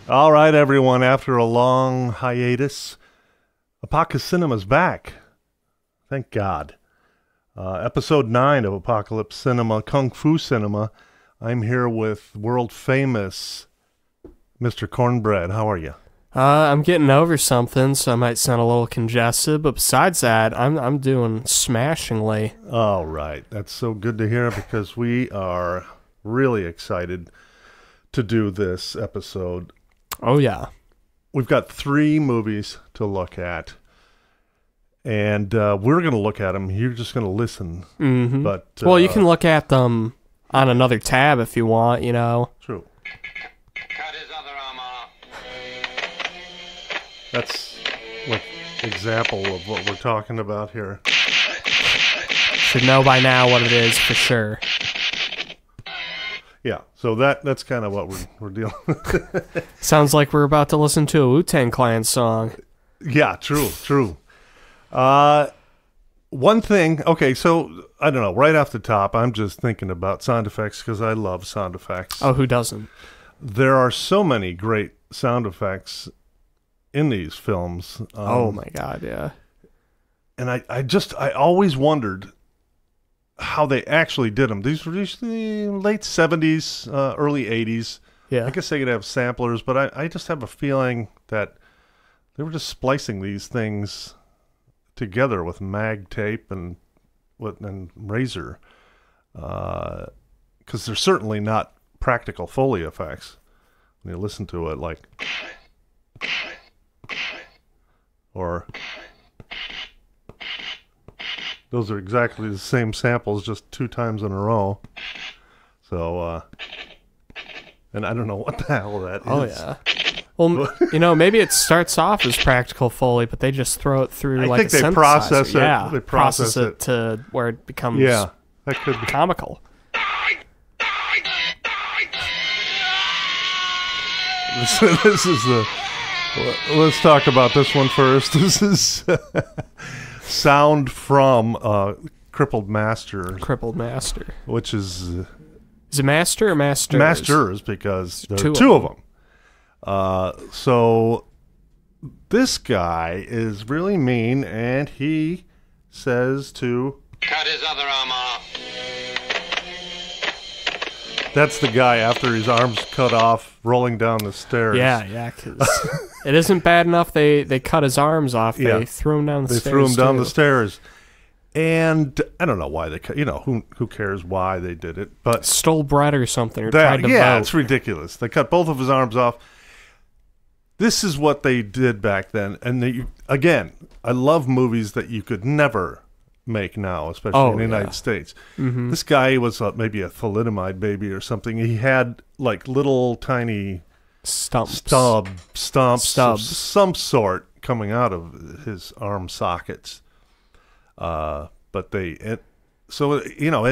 All right, everyone, after a long hiatus, Apocalypse Cinema's back. Thank God. Episode 9 of Apocalypse Cinema, Kung Fu Cinema. I'm here with world-famous Mr. Cornbread. How are you? I'm getting over something, so I might sound a little congested, but besides that, I'm doing smashingly. All right. That's so good to hear because we are really excited to do this episode. Oh, yeah. We've got 3 movies to look at, and we're going to look at them. You're just going to listen. Mm-hmm. But well, you can look at them on another tab if you want, you know. True. Cut his other arm off. That's an example of what we're talking about here. Should know by now what it is for sure. Yeah, so that's kind of what we're dealing with. Sounds like we're about to listen to a Wu-Tang Clan song. Yeah, true. One thing, okay, so, I don't know, right off the top, I'm just thinking about sound effects because I love sound effects. Oh, who doesn't? There are so many great sound effects in these films. Oh, my God, yeah. And I always wondered how they actually did them. These were usually late 70s, early 80s. Yeah. I guess they could have samplers, but I just have a feeling that they were just splicing these things together with mag tape and razor, because they're certainly not practical Foley effects when you listen to it, like, or those are exactly the same samples, just 2 times in a row. So, and I don't know what the hell that is. Oh, yeah. Well, you know, maybe it starts off as practical Foley, but they just throw it through like a synthesizer. I think they process it. Yeah, they process it to where it becomes that could be comical. This is the... Let's talk about this one first. This is sound from Crippled Master. Crippled Master. Which is... Is it Master or Masters? Masters, because there are 2 of them. So this guy is really mean, and he says to... Cut his other arm off. That's the guy after his arm's cut off, rolling down the stairs. Yeah, because it isn't bad enough they cut his arms off. They threw him down the stairs. They threw him down the stairs. And I don't know why they cut, who cares why they did it, but... Stole bread or something, or tried to vote. It's ridiculous. They cut both of his arms off. This is what they did back then. And again, I love movies that you could never make now, especially in the United States. Mm-hmm. This guy was maybe a thalidomide baby or something. He had like little tiny stumps of some sort coming out of his arm sockets. But and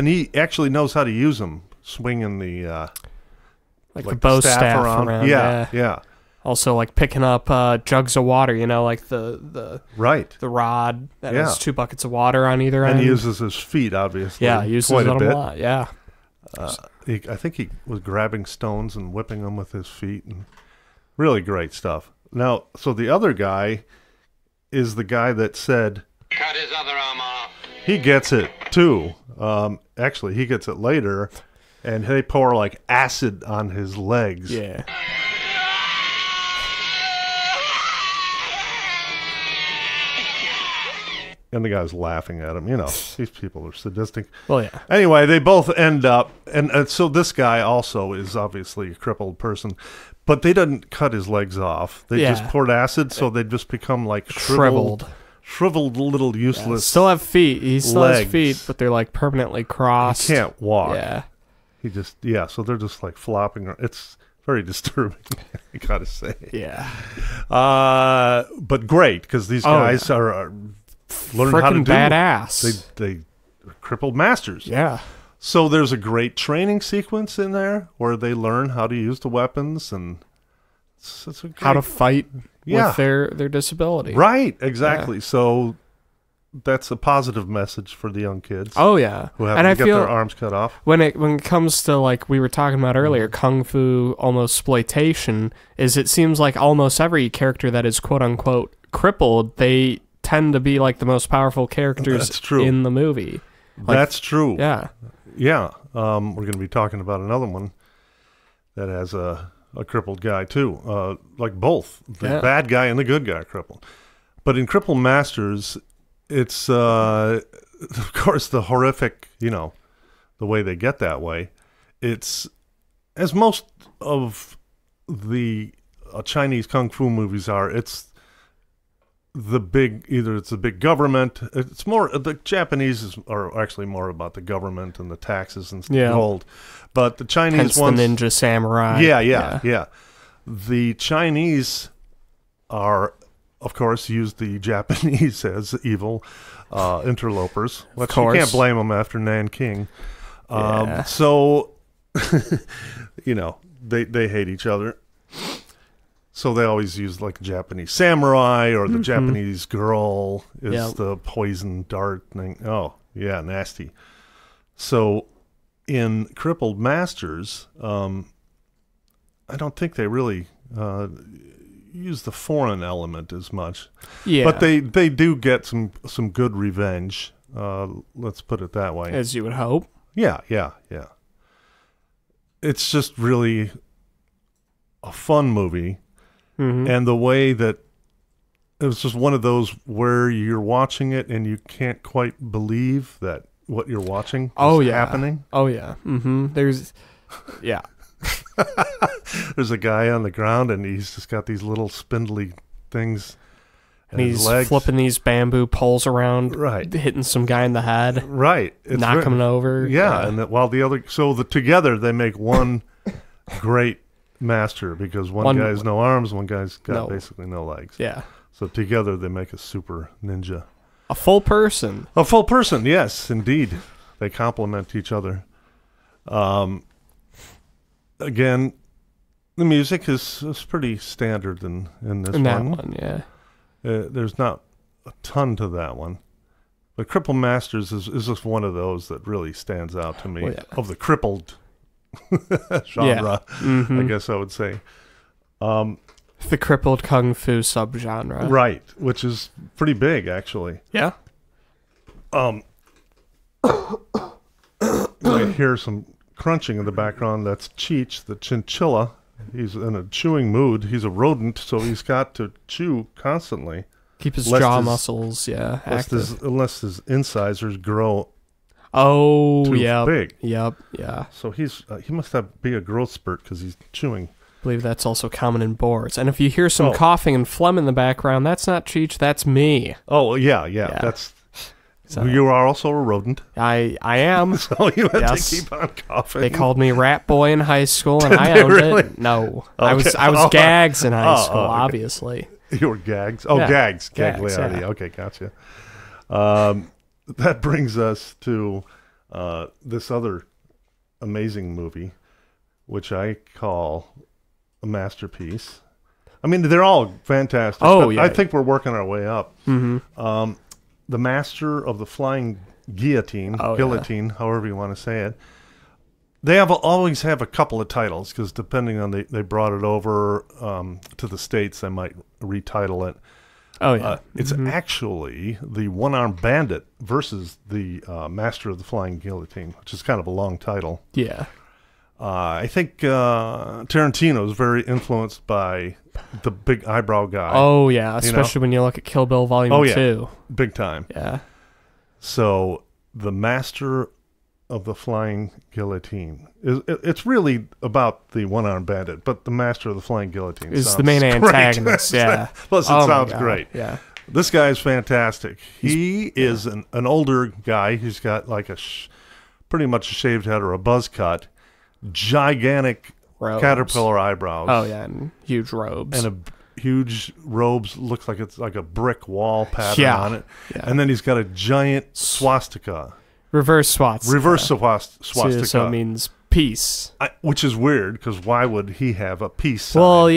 he actually knows how to use them, swinging the like the bow staff around. Yeah. Also, like picking up jugs of water, like the rod that has 2 buckets of water on either end. And he uses his feet, obviously. Yeah, he uses them a lot. Yeah. I think he was grabbing stones and whipping them with his feet, and really great stuff. Now, so the other guy is the guy that said, cut his other arm off. He gets it too. Actually, he gets it later, and they pour like acid on his legs. Yeah. And the guy's laughing at him. These people are sadistic. Well, yeah. Anyway, they both end up, and so this guy also is obviously a crippled person, but they didn't cut his legs off. They just poured acid, so they just become like shriveled little useless. Still have feet. He still has feet, but they're like permanently crossed. He can't walk. Yeah. So they're just like flopping around. It's very disturbing, I gotta say. Yeah. But great, because these guys are learning how to do badass. They are crippled masters. Yeah. So there's a great training sequence in there where they learn how to use the weapons and how to fight. with their disability. Right, exactly. Yeah. So that's a positive message for the young kids. Oh yeah, who have to get their arms cut off. When it comes to, like we were talking about earlier, kung fu almost exploitation, it seems like almost every character that is quote unquote crippled, they tend to be like the most powerful characters in the movie. Like, that's true. Yeah. Yeah. We're going to be talking about another one that has a crippled guy too. Like both the bad guy and the good guy are crippled. But in Crippled Masters, it's, of course, the horrific, the way they get that way. It's, as most of the Chinese kung fu movies are, it's the big, either it's the big government. It's more, the Japanese are actually more about the government and the taxes and gold. But the Chinese ones. The ninja samurai. Yeah. The Chinese are, of course, use the Japanese as evil interlopers. Which you can't blame them after Nanking. So, they hate each other. So they always use like Japanese samurai, or the Japanese girl is the poison dart thing. Oh, yeah, nasty. So in Crippled Masters, I don't think they really use the foreign element as much. Yeah. But they do get some good revenge. Let's put it that way. As you would hope. Yeah. It's just really a fun movie. And the way that it was just one of those where you're watching it and you can't quite believe that what you're watching is happening. Oh, yeah. There's a guy on the ground and he's just got these little spindly things. And he's flipping these bamboo poles around, hitting some guy in the head. Right. Knock him over. Yeah. And while together they make one great master, because one guy has no arms, one guy's got basically no legs. Yeah. So together they make a super ninja. A full person. A full person, yes, indeed. They complement each other. Again, the music is pretty standard in this one. That one, yeah. There's not a ton to that one. But Crippled Masters is just one of those that really stands out to me, of the crippled genre, I guess I would say. The crippled kung fu subgenre. Right, which is pretty big, actually. Yeah. I hear some crunching in the background. That's Cheech, the chinchilla. He's in a chewing mood. He's a rodent, so he's got to chew constantly. Keep his jaw muscles, active. Unless his incisors grow too big. Yep, yeah. So he must be a growth spurt because he's chewing. I believe that's also common in boars. And if you hear some coughing and phlegm in the background, that's not Cheech, that's me. Oh, yeah. That's... So, you are also a rodent. I am. So you have to keep on coughing. They called me Rat Boy in high school, and I owned it. No, okay. I was Gags in high school, obviously. You were Gags? Oh, Gags. Gagliardi. Yeah. Okay, gotcha. That brings us to this other amazing movie, which I call a masterpiece. I mean, they're all fantastic. Oh, yeah. I think we're working our way up. The Master of the Flying Guillotine, however you want to say it. They always have a couple of titles, because depending on they brought it over to the States, they might retitle it. Oh, yeah. It's actually the One-Armed Bandit versus the Master of the Flying Guillotine, which is kind of a long title. Yeah. I think Tarantino is very influenced by the big eyebrow guy. Oh, yeah, especially when you look at Kill Bill Volume 2. Big time. Yeah. So, the Master of the Flying Guillotine. It's really about the One-Armed Bandit, but the Master of the Flying Guillotine is the main antagonist, yeah. Plus, it sounds great. Yeah. This guy's fantastic. He is an older guy. He's got like pretty much a shaved head or a buzz cut. Gigantic caterpillar eyebrows. Oh, yeah, and huge robes. And a huge robes, looks like it's like a brick wall pattern on it. Yeah. And then he's got a giant swastika. Reverse swastika. Reverse swastika. So it means peace. Which is weird, because why would he have a peace sign? Well,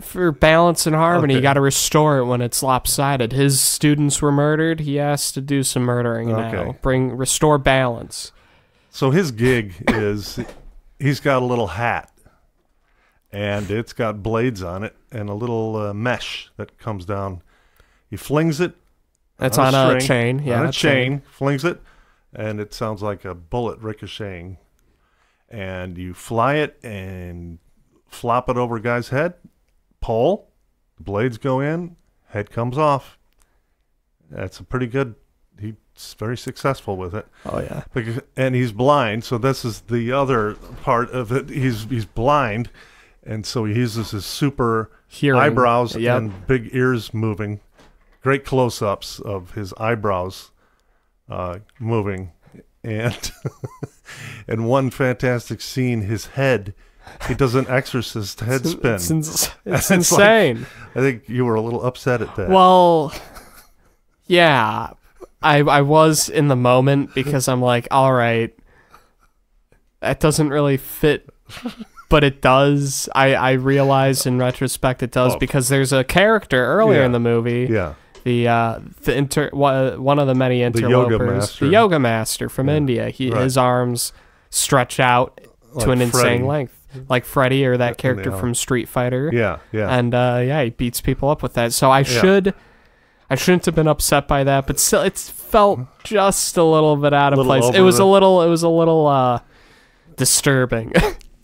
for balance and harmony, you Okay. got to restore it when it's lopsided. His students were murdered. He has to do some murdering now. Restore balance. So his gig is he's got a little hat, and it's got blades on it and a little mesh that comes down. He flings it. It's on a string, chain. Yeah, on a chain. Flings it, and it sounds like a bullet ricocheting. And you fly it and flop it over a guy's head. Pull, the blades go in, head comes off. That's a pretty good. He's very successful with it. Oh yeah. And he's blind, so this is the other part of it. He's blind, and so he uses his super Hearing. eyebrows Yep. and big ears moving. Great close-ups of his eyebrows moving, and and one fantastic scene, his head. He does an exorcist head spin. It's insane. I think you were a little upset at that. Well, yeah, I was in the moment because I'm like, all right, that doesn't really fit, but it does. I realize in retrospect it does because there's a character earlier in the movie. Yeah. One of the many interlopers, the yoga master from India. His arms stretch out Like to an insane Freddy. length, like Freddy or that character from Street Fighter. Yeah, yeah. And he beats people up with that. So I shouldn't have been upset by that, but still, it felt just a little bit out of place. It was a little disturbing.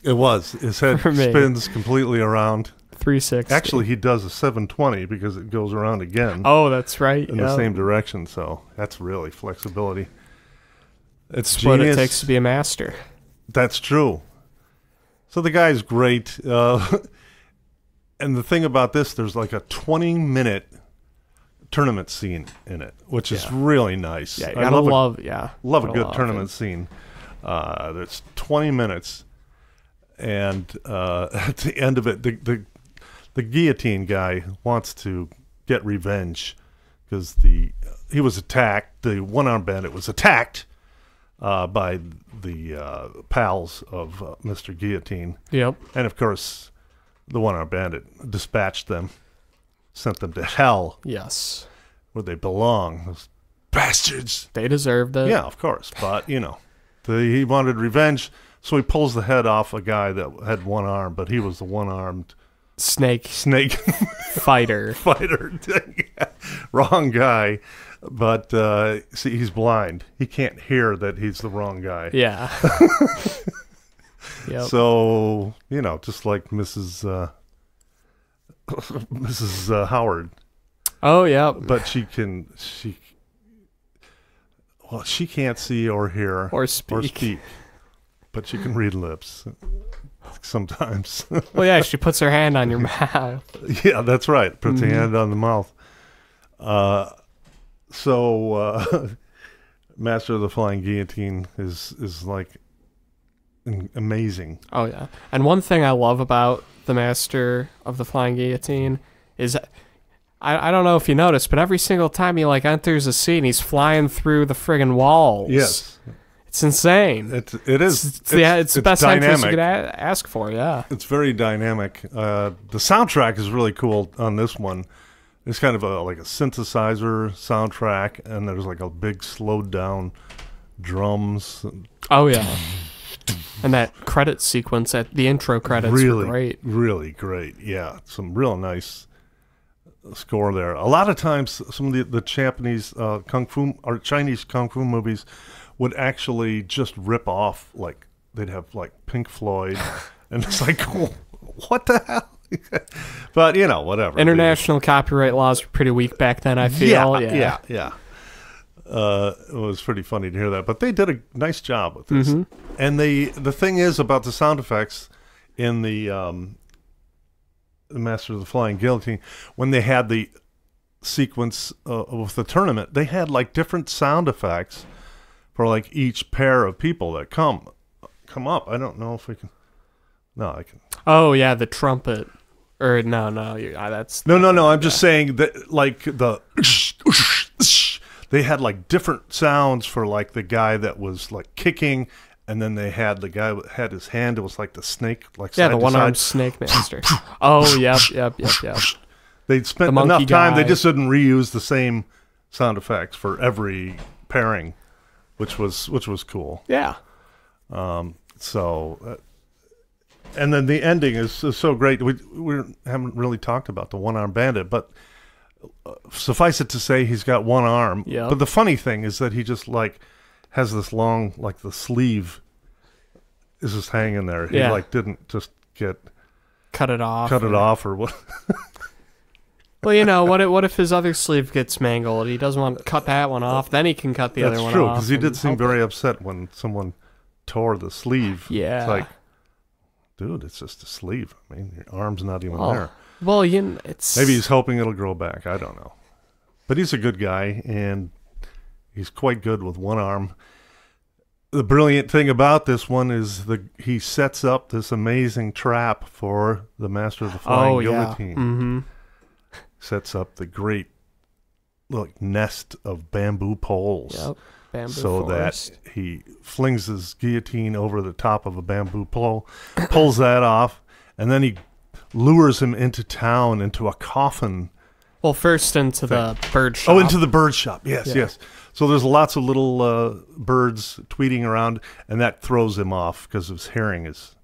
It was. His head For me. spins completely around. 360. Actually, he does a 720 because it goes around again Oh, that's right. in the same direction. So that's really flexibility. It's what genius. it takes to be a master. That's true. So the guy's great. And the thing about this, there's like a 20-minute tournament scene in it, which is really nice. Yeah, you I gotta love love a good tournament scene. There's 20 minutes, and at the end of it, the guillotine guy wants to get revenge because he was attacked. The one-armed bandit was attacked by the pals of Mr. Guillotine. Yep. And of course, the one-armed bandit dispatched them, sent them to hell Yes. where they belong. Those bastards. They deserved it. Yeah, of course. But, he wanted revenge, so he pulls the head off a guy that had one arm, but he was the one-armed Snake snake fighter. fighter. Wrong guy. But, see, he's blind. He can't hear that he's the wrong guy. Yeah. Yep. So, just like Mrs. Howard. Oh, yeah. But she can't see or hear Or speak. But she can read lips sometimes. Well, yeah, she puts her hand on your mouth. Yeah, that's right. Puts her hand on the mouth. So Master of the Flying Guillotine is like amazing. Oh, yeah. And one thing I love about the Master of the Flying Guillotine is, I don't know if you noticed, but every single time he enters a scene, he's flying through the friggin' walls. Yes. It's insane. It is. It's the best entrance you dynamic. could ask for, yeah. It's very dynamic. The soundtrack is really cool on this one. It's kind of like a synthesizer soundtrack, and there's like a big slowed down drums. Oh, yeah. And that credit sequence at the intro credits were great. Really great. Yeah, some real nice score there. A lot of times, some of the Japanese kung fu or Chinese kung fu movies would actually just rip off, they'd have Pink Floyd, and it's like, what the hell? But whatever. International copyright laws were pretty weak back then, I feel. Yeah. It was pretty funny to hear that, but they did a nice job with this. And the thing is about the sound effects in the Master of the Flying Guillotine, when they had the sequence with the tournament, they had different sound effects for each pair of people that come up. I don't know if we can. No, I can. Oh yeah, the trumpet. Or no, that's No. I'm just saying that they had different sounds for the guy that was kicking And then they had the guy had his hand. It was like the snake, like Yeah, side the to one-armed side. snake master. Oh, yep. They'd spent The monkey enough time. They guy. just didn't reuse the same sound effects for every pairing, which was cool. Yeah. So, and then the ending is so great. We haven't really talked about the one-armed bandit, but suffice it to say, he's got one arm. Yep. But the funny thing is that he just like has this long, like the sleeve is just hanging there. He Yeah. like didn't just get Cut it off. or what? Well, you know, what if his other sleeve gets mangled? He doesn't want to cut that one off. Then he can cut the other That's one true, off. because he and did seem help very it. upset when someone tore the sleeve. Yeah. It's like, dude, it's just a sleeve. I mean, your arm's not even Oh. there. Well, it's... Maybe he's hoping it'll grow back. I don't know. But he's a good guy, and he's quite good with one arm. The brilliant thing about this one is he sets up this amazing trap for the Master of the Flying Guillotine. Mm-hmm. Sets up the great nest of bamboo poles. Yep. Bamboo So forest. that he flings his guillotine over the top of a bamboo pole, pulls that off, and then he lures him into town, into a coffin. Well, first into the bird shop. Oh, into the bird shop. Yes, Yeah. yes. So there's lots of little birds tweeting around, and that throws him off because his hearing is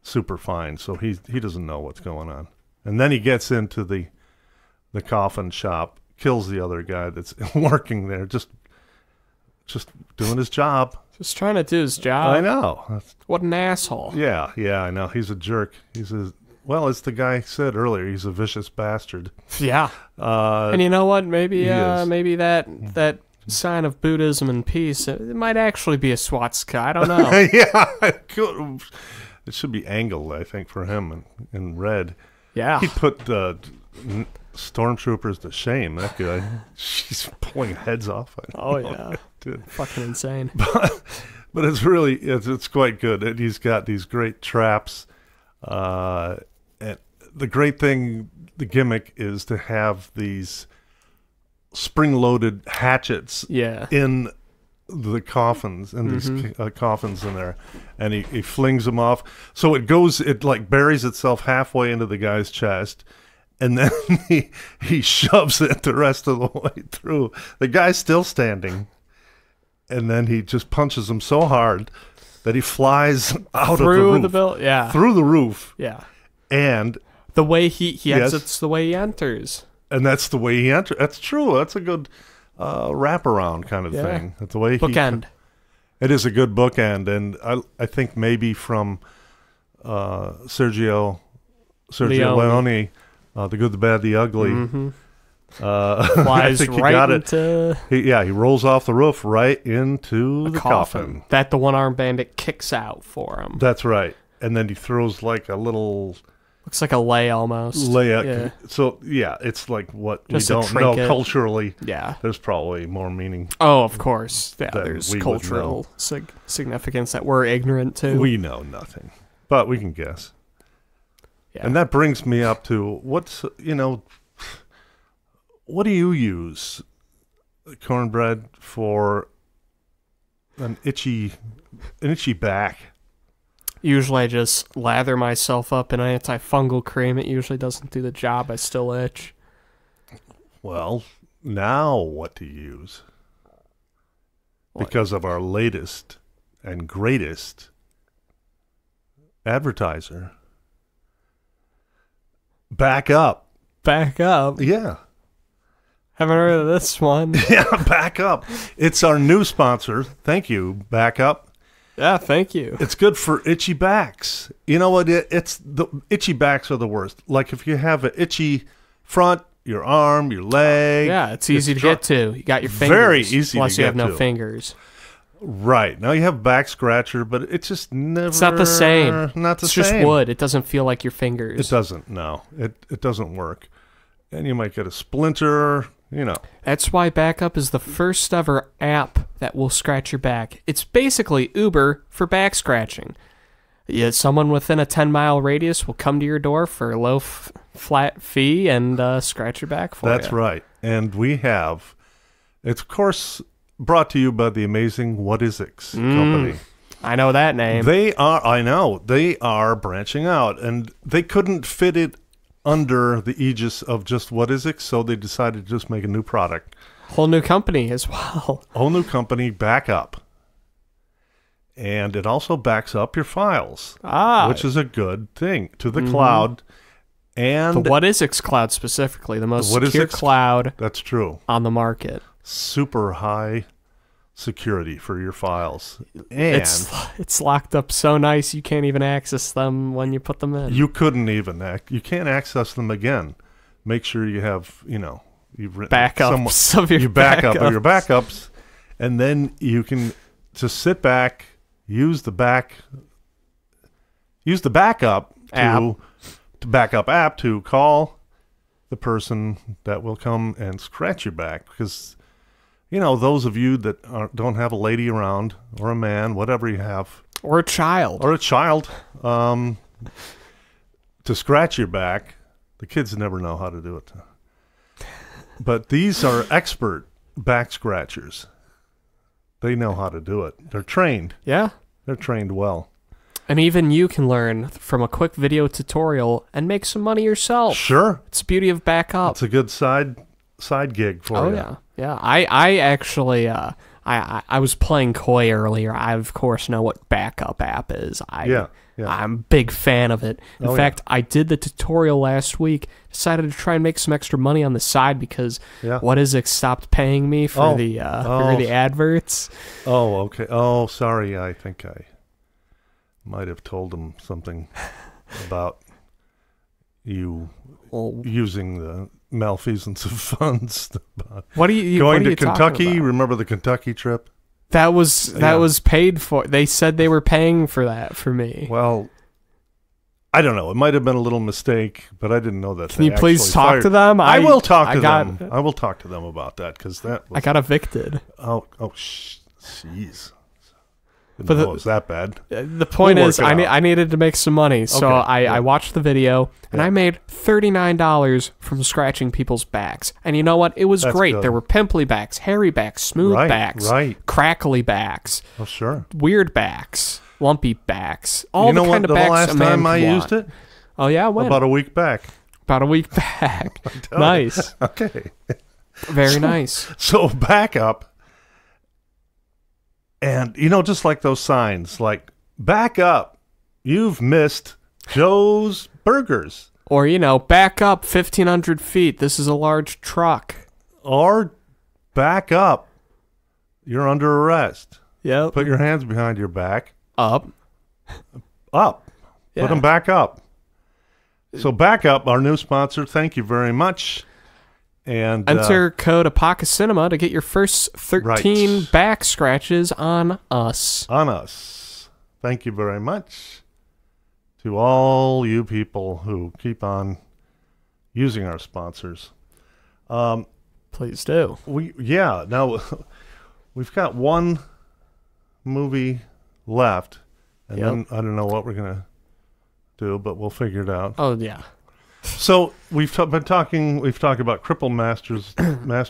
super fine. So he doesn't know what's going on. And then he gets into the coffin shop, kills the other guy that's working there, just doing his job. Just trying to do his job. I know. What an asshole. Yeah, I know. He's a jerk. As the guy said earlier, he's a vicious bastard. Yeah. And you know what? Maybe he is. maybe that sign of Buddhism and peace, it might actually be a swastika. I don't know. Yeah, it should be angled, I think, for him in red. Yeah. He put stormtroopers to shame. That guy, she's pulling heads off. Oh, yeah. Dude. Fucking insane. But it's really it's quite good. And he's got these great traps. And the great thing, the gimmick, is to have these spring-loaded hatchets Yeah. in the coffins, and these coffins in there, and he flings them off. So it like buries itself halfway into the guy's chest, and then he shoves it the rest of the way through. The guy's still standing, and then he just punches him so hard that he flies out Through of the the roof. bill. Yeah. Through the roof, Yeah. and The way he Yes. exits, the way he enters. that's the way he enters. That's true. That's a good wraparound kind of Yeah. thing. That's the way Bookend. It is a good bookend, and I think maybe from Sergio Leone, The Good, the Bad, the Ugly. Mm-hmm. I Flies think he right got it. into He rolls off the roof right into the coffin. that the one-armed bandit kicks out for him. That's right. And then he throws like a little Looks like a lay almost. layup. Yeah. So, yeah, it's like what Just a we don't know trinket. culturally. Yeah. There's probably more meaning. Oh, of course. Yeah, That there's we would cultural significance that we're ignorant to. We know nothing, but we can guess. Yeah. And that brings me up to what do you use cornbread for an itchy back? Usually I just lather myself up in antifungal cream. It usually doesn't do the job. I still itch. Well, now what do you use? What? Because of our latest and greatest advertiser. Back Up. Back up. Yeah. Haven't heard of this one. Yeah, Back Up. It's our new sponsor. Thank you, Back Up. Yeah, thank you. It's good for itchy backs. You know what? It's the itchy backs are the worst. Like if you have an itchy front, your arm, your leg. Yeah, it's easy to get to. You got your fingers. Very easy unless to you have get no to. Fingers. Right. Now you have back scratcher, but it's just never. It's not the same. Not the It's same. just wood. It doesn't feel like your fingers. It doesn't. No. It doesn't work. And you might get a splinter. That's why Backup is the first ever app that will scratch your back. It's basically Uber for back scratching. Yeah, someone within a 10-mile radius will come to your door for a low flat fee and scratch your back for you. That's right. And we have, it's of course brought to you by the amazing What Is It company. I know that name. I know, they are branching out, and they couldn't fit it under the aegis of just What Is It, so they decided to just make a new product. Whole new company as well. Whole new company, backup. And it also backs up your files, which is a good thing, to the cloud. And the What Is It cloud specifically, the most secure cloud that's true on the market. Super high security for your files. And it's locked up so nice you can't even access them when you put them in. You couldn't even you can't access them again. Make sure you have, you've written backups of your you backup of your backups, and then you can just sit back, use the backup app to call the person that will come and scratch your back, because those of you that don't have a lady around, or a man, whatever you have, or a child to scratch your back. The kids never know how to do it, but these are expert back scratchers. They know how to do it. They're trained. Yeah, they're trained well. And even you can learn from a quick video tutorial and make some money yourself. Sure. It's the beauty of backup. It's a good side gig for you. Oh, yeah. Yeah. I actually, I was playing Koi earlier. I, of course, know what backup app is. Yeah. I'm a big fan of it. In fact, I did the tutorial last week, decided to try and make some extra money on the side because What Is It stopped paying me for the adverts. Oh, okay. Oh, sorry. I think I might have told them something about you using the malfeasance of funds. What are you going to Kentucky? Remember the Kentucky trip? That was paid for. They said they were paying for that for me. Well, I don't know. It might have been a little mistake, but I didn't know that. Can you please talk to them? I will talk to them. I will talk to them about that, because I got evicted. Jeez. But it was that bad. The point is, I needed to make some money, so I watched the video, and I made $39 from scratching people's backs. And you know what? It was great. Good. There were pimply backs, hairy backs, smooth backs, crackly backs, weird backs, lumpy backs, all the kind of backs. The last time I used it? Oh, yeah? When? About a week back. About a week back. Nice. Okay. Very nice. So back up. And, just like those signs, like, back up, you've missed Joe's Burgers. Or, back up 1,500 feet, this is a large truck. Or, back up, you're under arrest. Yep. Put your hands behind your back. Up. Yeah. Put them back up. So, back up, our new sponsor, thank you very much. And enter code APOCACINEMA to get your first 13 back scratches on us. On us. Thank you very much to all you people who keep on using our sponsors. Please do. Now we've got one movie left, and then I don't know what we're gonna do, but we'll figure it out. Oh yeah. So we've talked about Cripple Master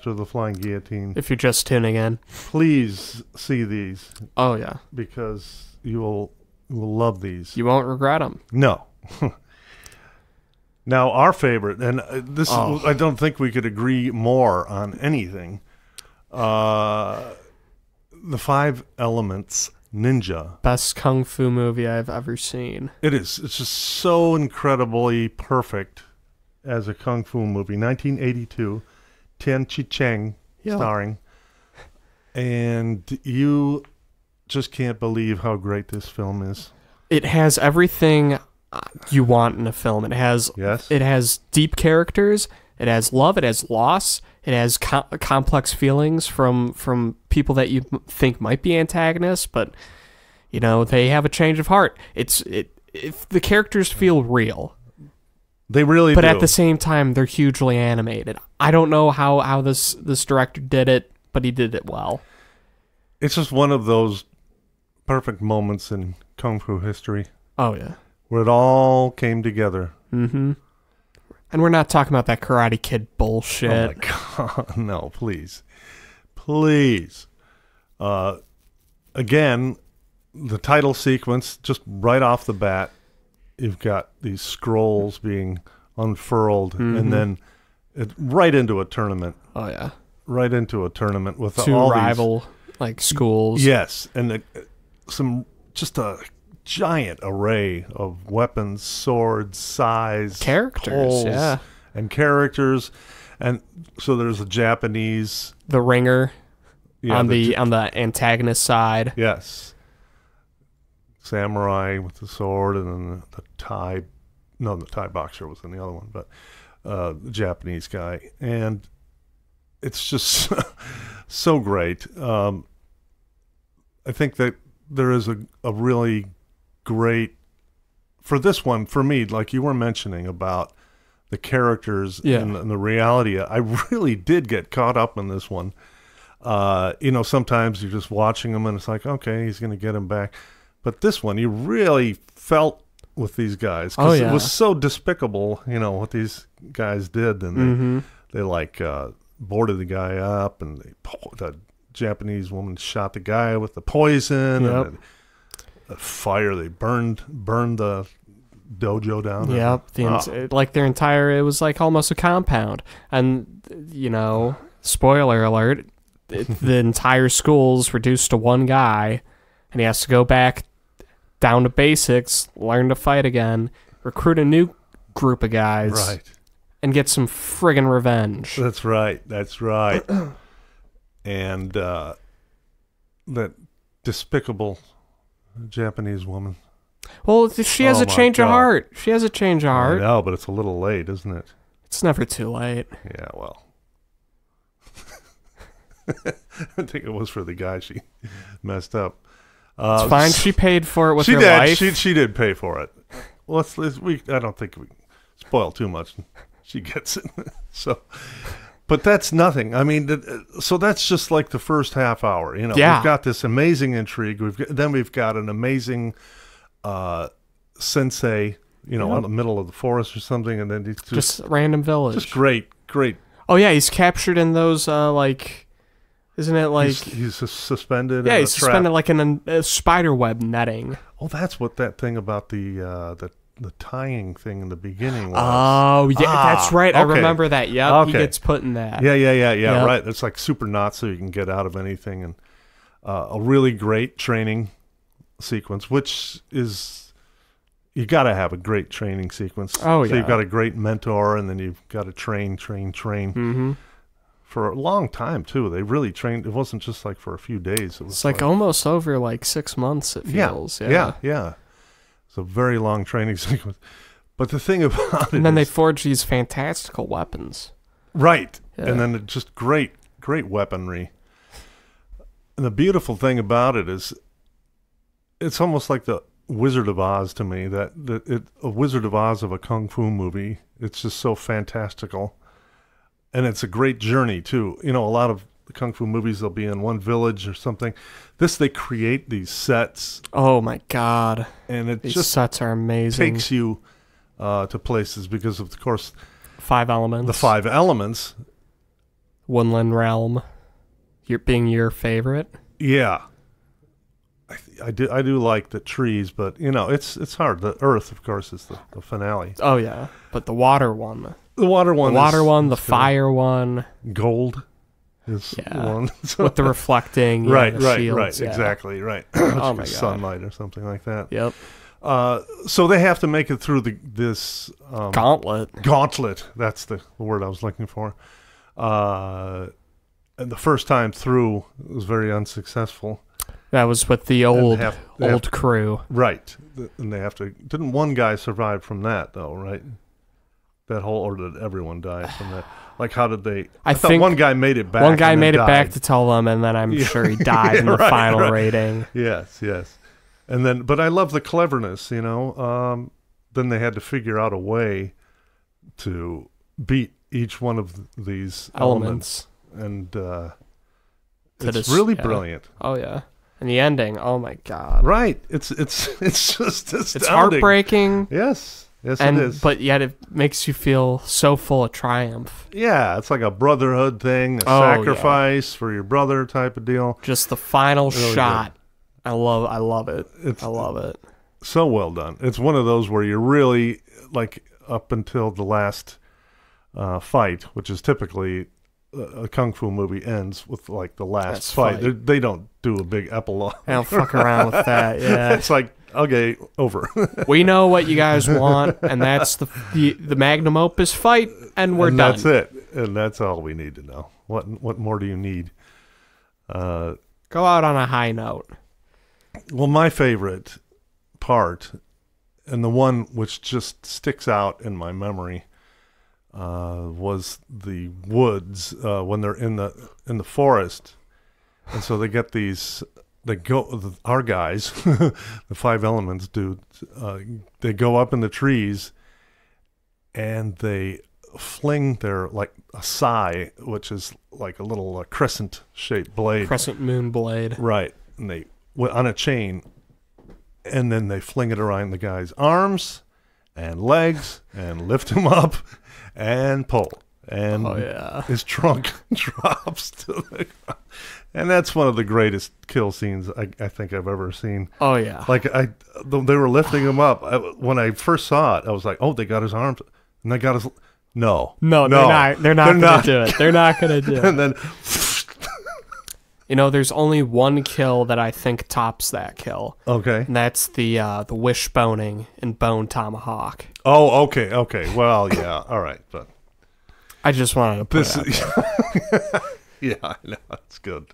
of the Flying Guillotine. If you're just tuning in, please see these. Oh yeah, because you will love these. You won't regret them. No. Now our favorite, and I don't think we could agree more on anything. The 5 Elements Ninja. Best kung fu movie I've ever seen. It is. It's just so incredibly perfect as a kung fu movie. 1982, Tian Chi-cheng starring. And you just can't believe how great this film is. It has everything you want in a film. It has deep characters. It has love. It has loss. It has complex feelings from people that you think might be antagonists, but they have a change of heart. If the characters feel real, they really do. But at the same time, they're hugely animated. I don't know how this director did it, but he did it well. It's just one of those perfect moments in kung fu history. Oh yeah, where it all came together. Mm-hmm. And we're not talking about that Karate Kid bullshit. Oh, my God. No, please. Please. Again, the title sequence, just right off the bat, you've got these scrolls being unfurled, and then right into a tournament. Oh yeah, right into a tournament with two all rival like schools. Yes, and just a giant array of weapons, swords, size, characters, poles, and characters, and so there's a Japanese, the ringer, on the antagonist side. Yes, samurai with the sword, and then the Thai boxer was in the other one, but the Japanese guy, and it's just so great. I think that there is a really great, for this one, for me, like you were mentioning about the characters and the reality, I really did get caught up in this one. Sometimes you're just watching them and it's like, okay, he's going to get him back. But this one, you really felt with these guys. Because it was so despicable, what these guys did. And they boarded the guy up, and the Japanese woman shot the guy with the poison. And the fire, they burned the dojo down. Yep, their entire, it was like almost a compound. And, spoiler alert, the entire school's reduced to one guy, and he has to go back down to basics, learn to fight again, recruit a new group of guys, right, and get some friggin' revenge. That's right. And that despicable Japanese woman. Well, she has a change of heart. She has a change of heart. I know, but it's a little late, isn't it? It's never too late. Yeah, well. I think it was for the guy she messed up. It's fine. She paid for it with her life. She she did pay for it. I don't think we spoil too much. She gets it. But that's nothing. I mean, so that's just like the first half hour. We've got this amazing intrigue. Then we've got an amazing sensei, out in the middle of the forest or something, and then just random village. Just great. Oh yeah, he's captured in those isn't it like he's suspended? Yeah, he's suspended like in a spider web netting. Oh, that's what that thing about the tying thing in the beginning was. Oh yeah, that's right. Okay. I remember that. Yep, okay. He gets put in that. Yeah. Yep. Right. It's like super knots, so you can get out of anything, and a really great training sequence, which is, you got to have a great training sequence. Oh yeah. So you've got a great mentor, and then you've got to train. Mm-hmm. For a long time too. They really trained. It wasn't just like for a few days. It was like almost over like 6 months. It feels. Yeah. It's a very long training sequence. But the thing about it, and then they forge these fantastical weapons. Right. Yeah. And then just great weaponry. And the beautiful thing about it is, it's almost like the Wizard of Oz to me. A Wizard of Oz of a kung fu movie. It's just so fantastical. And it's a great journey, too. A lot of the kung fu movies, they'll be in one village or something. They create these sets. Oh, my God. And these sets are amazing. Takes you to places because, of course, 5 elements. The 5 elements. Woodland realm. Being your favorite. Yeah. I do like the trees, but, it's hard. The earth, of course, is the finale. Oh, yeah. But the water one. The water one. The fire one. Gold is one. With the reflecting. Right, shields, exactly, right. Oh my God. Sunlight or something like that. Yep. So they have to make it through this... Gauntlet. Gauntlet. That's the word I was looking for. And the first time through, it was very unsuccessful. That was with the old crew. Right. And they have to... Didn't one guy survive from that, though, right? That whole, or did everyone die from that? Like, how did they... I thought one guy made it back. One guy made it back to tell them, and then I'm sure he died in the final rating. Yes. And then, but I love the cleverness, Then they had to figure out a way to beat each one of these elements. And it's really brilliant. Oh, yeah. And the ending, oh my God. Right. It's just astounding. It's heartbreaking. Yes, it is. But yet it makes you feel so full of triumph. Yeah, it's like a brotherhood thing, a sacrifice for your brother type of deal. Just the final shot. I love it. I love it. So well done. It's one of those where you're really, like, up until the last fight, which is typically a kung fu movie ends with, like, the last fight. They don't do a big epilogue. I don't fuck around with that, yeah. It's like, okay, over. We know what you guys want, and that's the magnum opus fight, and we're done. That's it. And that's all we need to know. What more do you need? Go out on a high note. Well, my favorite part, and the one which just sticks out in my memory, was the woods when they're in the forest, and so they get these. Our guys, the Five Elements dudes, they go up in the trees, and they fling their, like, a sai, which is like a little crescent-shaped blade. Crescent moon blade. Right. And they on a chain, and then they fling it around the guy's arms and legs and lift him up and pull. And his trunk drops to the ground. And that's one of the greatest kill scenes I think I've ever seen. Oh, yeah. Like, they were lifting him up. When I first saw it, I was like, oh, they got his arms. And they got his... No, they're not going to do it. They're not going to do it. And then... You know, there's only one kill that I think tops that kill. Okay. And that's the wishboning and bone tomahawk. Oh, okay. Well, yeah, all right. But I just wanted to put it out there. Yeah, I know. That's good.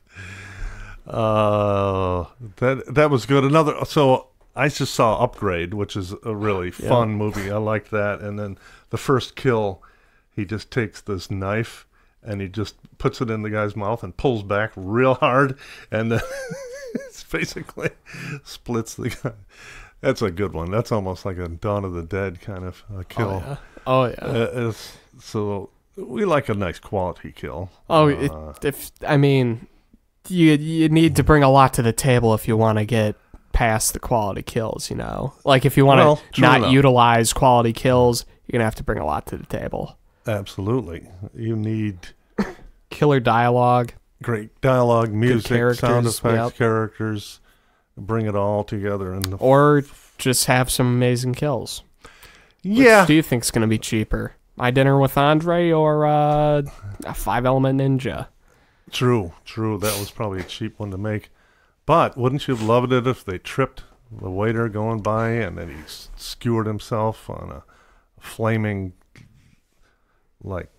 That was good. So I just saw Upgrade, which is a really fun movie. I liked that. And then the first kill, he just takes this knife and he just puts it in the guy's mouth and pulls back real hard, and then it's basically splits the guy. That's a good one. That's almost like a Dawn of the Dead kind of kill. Oh yeah. So we like a nice quality kill. You need to bring a lot to the table if you want to get past the quality kills. You know, like if you want to not utilize quality kills, you're gonna have to bring a lot to the table. Absolutely. You need killer dialogue, great dialogue, music, sound effects, yep. characters. Bring it all together, or just have some amazing kills. Yeah. Which do you think's going to be cheaper? My Dinner with Andre or a Five Element Ninja? True. That was probably a cheap one to make. But wouldn't you have loved it if they tripped the waiter going by and then he skewered himself on a flaming, like,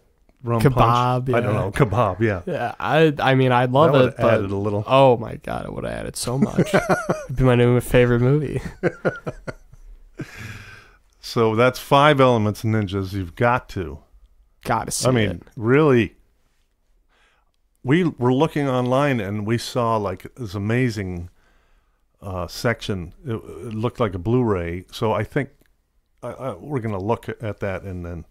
rum kebab, punch? yeah. I don't know, kebab, yeah. Yeah, I mean, I'd love it, but added a little. Oh my god, it would have added so much. It'd be my new favorite movie. So that's Five Elements Ninjas. You've got to see it. Really. We were looking online and we saw, like, this amazing section. It looked like a Blu-ray. So I think we're going to look at that and then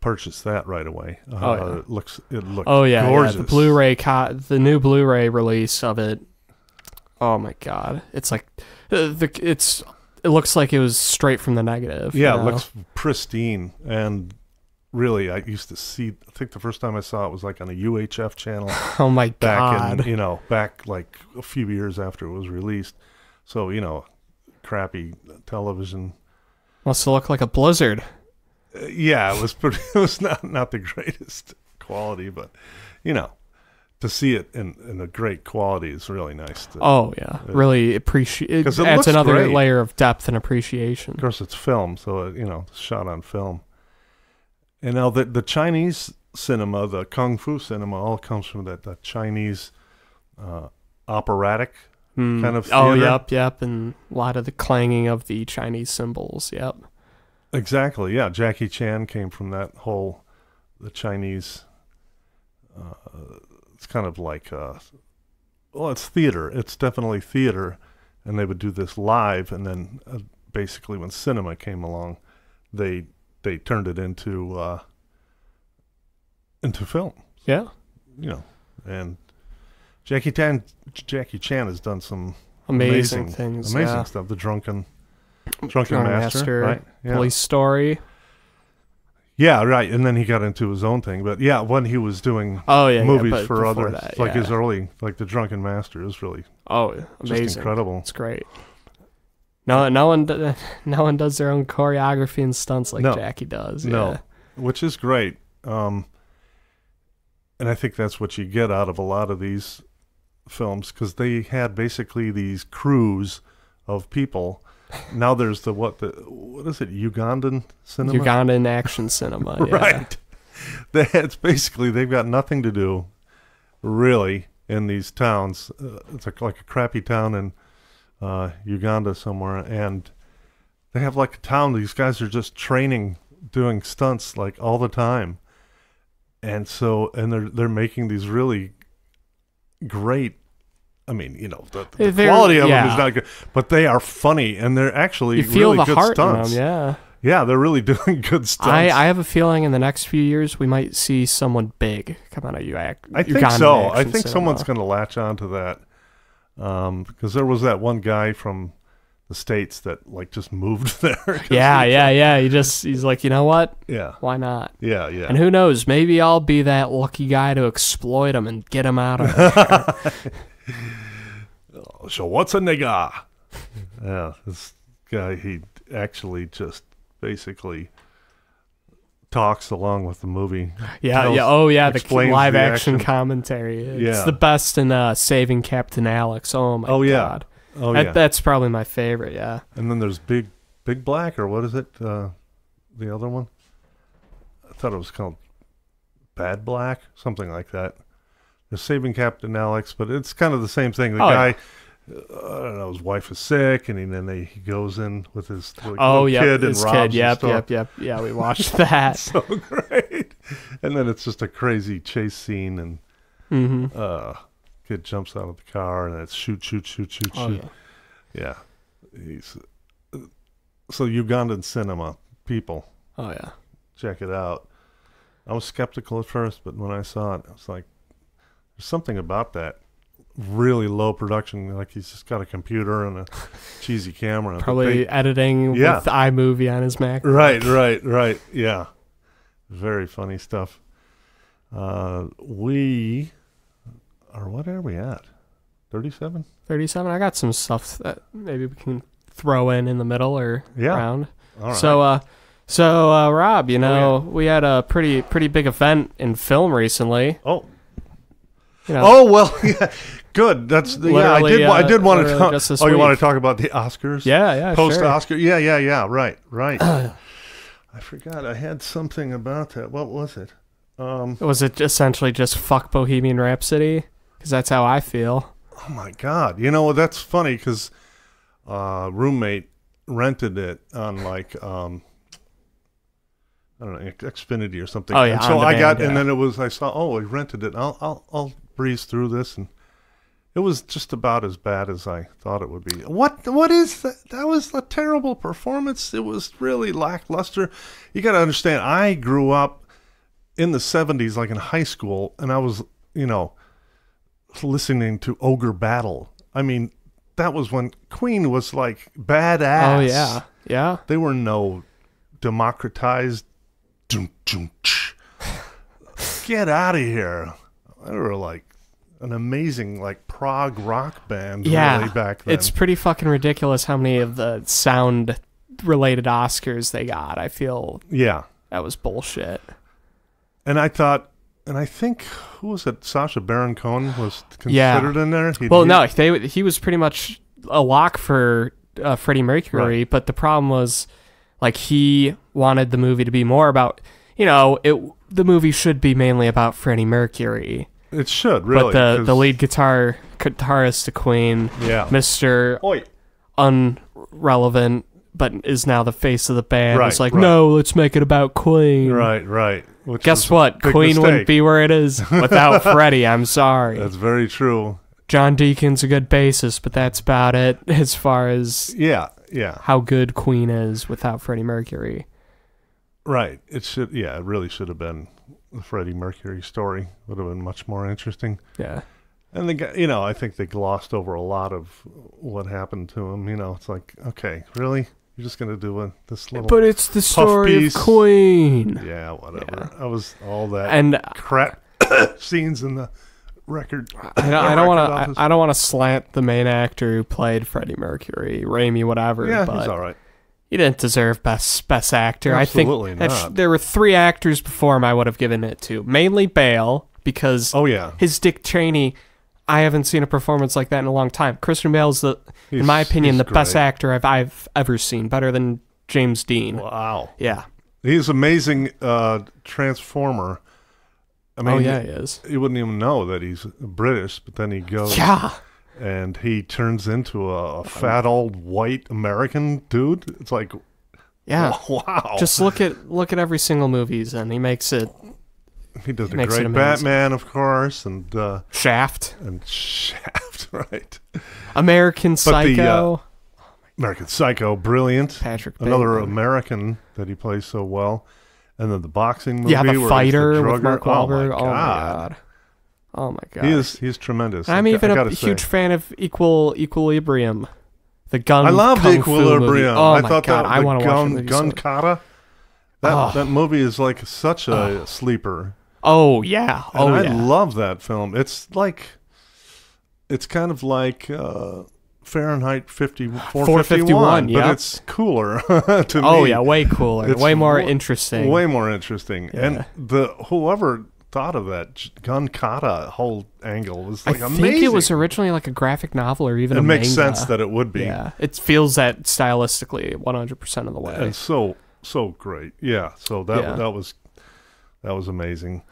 purchase that right away. It looks gorgeous. The Blu-ray the new Blu-ray release of it. Oh my god, it's like it looks like it was straight from the negative. Yeah, it looks pristine. And really, I used to see. I think the first time I saw it was like on a UHF channel. Oh my god! Back like a few years after it was released. So crappy television. Must look like a blizzard. Yeah, it was pretty. It was not the greatest quality, but to see it in a great quality is really nice. Really appreciate. It adds another layer of depth and appreciation. Of course, it's film, so it's shot on film. And now the Chinese cinema, the kung fu cinema, all comes from that Chinese operatic kind of theater. Oh, yep, and a lot of the clanging of the Chinese cymbals. Yep. Exactly, yeah. Jackie Chan came from the Chinese, it's kind of like, it's theater. It's definitely theater, and they would do this live, and then basically when cinema came along, they turned it into film. Yeah. And Jackie Chan has done some amazing things. Amazing stuff. The Drunken Master, right? Yeah. Police Story. Yeah, right. And then he got into his own thing. But yeah, when he was doing movies but for before others, that, like his early, like The Drunken Master is really amazing. just incredible. It's great. No one does their own choreography and stunts like Jackie does. No, which is great. And I think that's what you get out of a lot of these films, because they had basically these crews of people. Now there's what is it, Ugandan cinema? Ugandan action cinema, yeah. Right. It's basically, they've got nothing to do, really, in these towns. It's like a crappy town in Uganda somewhere, and they have like a town. These guys are just training, doing stunts like all the time, and they're making these really great. I mean, the quality of them is not good, but they are funny, and they're actually you feel really the good heart stunts. in them, Yeah, they're really doing good stunts. I have a feeling in the next few years we might see someone big come out of I think so. I think someone's going to latch on to that, because there was that one guy from the States that like just moved there. Yeah. He's like, you know what? Yeah. Why not? Yeah. And who knows? Maybe I'll be that lucky guy to exploit him and get him out of there. So what's a nigga? Yeah, this guy, he actually just basically talks along with the movie. The live action commentary. It's the best in Saving Captain Alex. Oh my god. That's probably my favorite, yeah. And then there's Big Black, or what is it? The other one? I thought it was called Bad Black, something like that. They're Saving Captain Alex, but it's kind of the same thing. The guy, I don't know, his wife is sick, and then he goes in with his little kid and robs the store. Yep. Yeah, we watched that. So great. And then it's just a crazy chase scene, and kid jumps out of the car, and it's shoot. Yeah. He's so Ugandan cinema, people. Oh yeah. Check it out. I was skeptical at first, but when I saw it, I was like, there's something about that really low production. Like he's just got a computer and a cheesy camera. Probably editing with iMovie on his Mac. Right. Yeah. Very funny stuff. We are, what are we at? 37? 37. I got some stuff that maybe we can throw in the middle or around. All right. So Rob, we had a pretty big event in film recently. Oh. Well, yeah. Good. That's I did want to talk. You want to talk about the Oscars? Yeah. Post Oscar. Sure. Yeah. Right. I forgot. I had something about that. What was it? Was it essentially just fuck Bohemian Rhapsody? Because that's how I feel. Oh my God! That's funny because roommate rented it on like I don't know, Xfinity or something. Oh yeah. And so and then I saw. He rented it. I'll breeze through this, and it was just about as bad as I thought it would be. What is that? That was a terrible performance. It was really lackluster. You got to understand, I grew up in the 70s, like in high school, and I was, listening to Ogre Battle. I mean, that was when Queen was like badass. Oh yeah. Yeah. They were no democratized. Get out of here. They were like an amazing like prog rock band really back then. It's pretty fucking ridiculous how many of the sound related Oscars they got. I feel that was bullshit. And I think, who was it? Sacha Baron Cohen was considered in there? He was pretty much a lock for Freddie Mercury, but the problem was, like, he wanted the movie to be more about, the movie should be mainly about Freddie Mercury. It should, really. But the lead guitarist to Queen, Mr. Unrelevant, but is now the face of the band, was like, no, let's make it about Queen. Right. Guess what? Queen wouldn't be where it is without Freddie. I'm sorry. That's very true. John Deacon's a good bassist, but that's about it as far as how good Queen is without Freddie Mercury. Right. It really should have been the Freddie Mercury story. Would have been much more interesting. Yeah. And I think they glossed over a lot of what happened to him. It's like, okay, really? You're just gonna do this little. But it's the story of piece. Queen. Yeah, whatever. Yeah. I was all that And crap scenes in the record. I don't want to slant the main actor who played Freddie Mercury, Raimi, whatever. Yeah, but he's all right. he didn't deserve best actor. Absolutely I think not. there were 3 actors before him I would have given it to. Mainly Bale, because his Dick Cheney, I haven't seen a performance like that in a long time. Christian Bale's, in my opinion, the best actor I've ever seen, better than James Dean. Wow. Yeah. He's amazing transformer. I mean, he is. You wouldn't even know that he's British, but then he goes and he turns into a fat old white American dude. It's like, wow. Just look at every single movie he's in. He makes it. He does a great Batman, of course, and Shaft. And Shaft, right? American Psycho. American Psycho, brilliant. Patrick Another Bateman. American that he plays so well. And then the boxing movie. Yeah, The where Fighter he's the with Mark Wahlberg. Oh my God. Oh my God. He's tremendous. I'm even a huge fan of Equilibrium. The gun. I love Kung Equilibrium. Fu movie. Oh I my thought God, that I want to watch it. Gun Kata. That movie is like such a sleeper. Oh yeah. And I love that film. It's kind of like Fahrenheit 451, yep. but it's cooler to me. Oh yeah, way cooler. It's way more interesting. Way more interesting. Yeah. And whoever thought of that gun kata whole angle was like amazing. I think it was originally like a graphic novel or even a manga. It makes sense that it would be. Yeah, it feels that stylistically 100% of the way. And so great. Yeah. So that was amazing.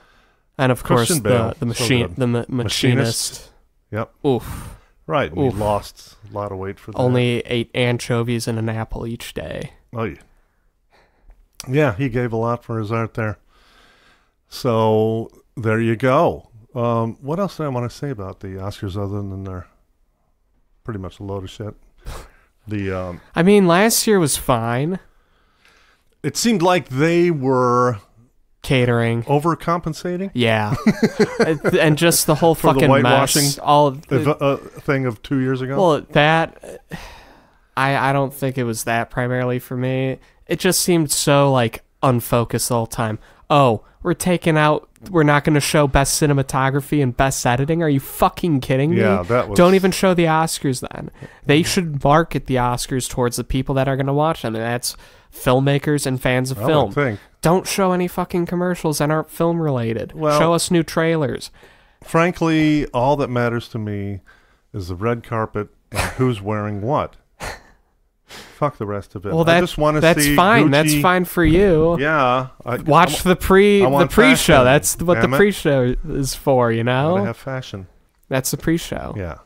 And of course the machinist. Yep. Oof. Right. And he lost a lot of weight for that. Only ate anchovies and an apple each day. Oh yeah. Yeah, he gave a lot for his art there. So there you go. What else do I want to say about the Oscars other than they're pretty much a load of shit? I mean, last year was fine. It seemed like they were catering, overcompensating. Yeah, and just the whole for fucking the whitewashing mess. All thing of 2 years ago. Well, that I don't think it was that primarily for me. It just seemed so like unfocused the whole time. Oh, we're not going to show best cinematography and best editing. Are you fucking kidding me? Yeah, that was... Don't even show the Oscars then. They should market the Oscars towards the people that are going to watch them, and that's filmmakers and fans of film. Think. Don't show any fucking commercials that aren't film related. Well, show us new trailers. Frankly, all that matters to me is the red carpet and who's wearing what. Fuck the rest of it. Well, I just want to that's see fine. Gucci. That's fine for you. Yeah. Watch the pre-show. fashion. That's what the pre-show is for, you know? I have fashion. That's the pre-show. Yeah.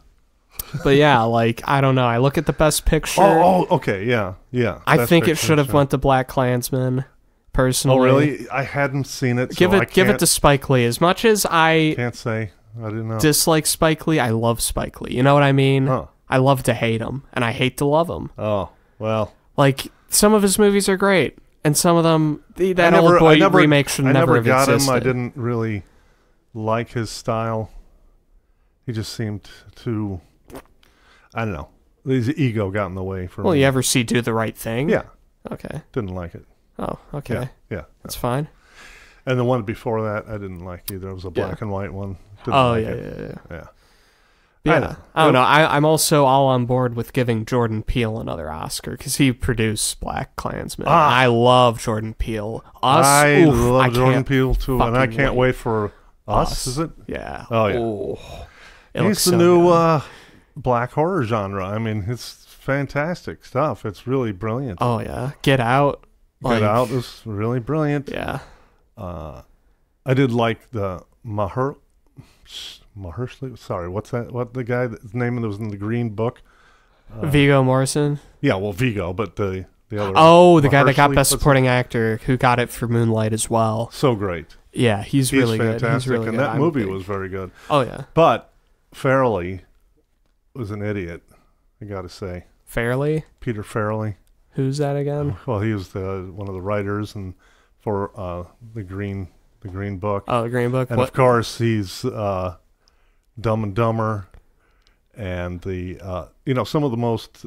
But yeah, like, I don't know. I look at the best picture. Oh, okay. Yeah. Yeah. I think it should have went to Black Klansman, personally. Oh, really? I hadn't seen it, Give it to Spike Lee. As much as I can't say. I didn't know. Dislike Spike Lee, I love Spike Lee. You know what I mean? Huh. I love to hate him, and I hate to love him. Oh, well. Like, some of his movies are great, and some of them, that Old Boy remake should never have existed. I never got him. I didn't really like his style. He just seemed too, I don't know. His ego got in the way for me. Well, you ever see Do the Right Thing? Yeah. Okay. Didn't like it. Oh, okay. Yeah. That's fine. And the one before that, I didn't like either. It was a black and white one. Yeah. Yeah. I don't know. I'm also all on board with giving Jordan Peele another Oscar because he produced Black Klansman. I love Jordan Peele. I love Jordan Peele too, and I can't wait for Us. Is it? Yeah. Oh yeah. Ooh. He's the new black horror genre. I mean, it's fantastic stuff. It's really brilliant. Oh yeah. Get Out. Get Out is really brilliant. Yeah. I did like the Mahershala. Sorry, what's that? What the guy that's name that was in the Green Book? Viggo Mortensen. Yeah, well, Viggo, but the other. Oh, the guy that got Best Supporting Actor, who got it for Moonlight as well. So great. Yeah, he's really fantastic, good. He's really and good. that movie was very good. Oh yeah. But Farrelly was an idiot. I got to say. Farrelly. Peter Farrelly. Who's that again? Well, he was one of the writers and for the Green Book. Oh, the Green Book. And of course, he's Dumb and Dumber, and the some of the most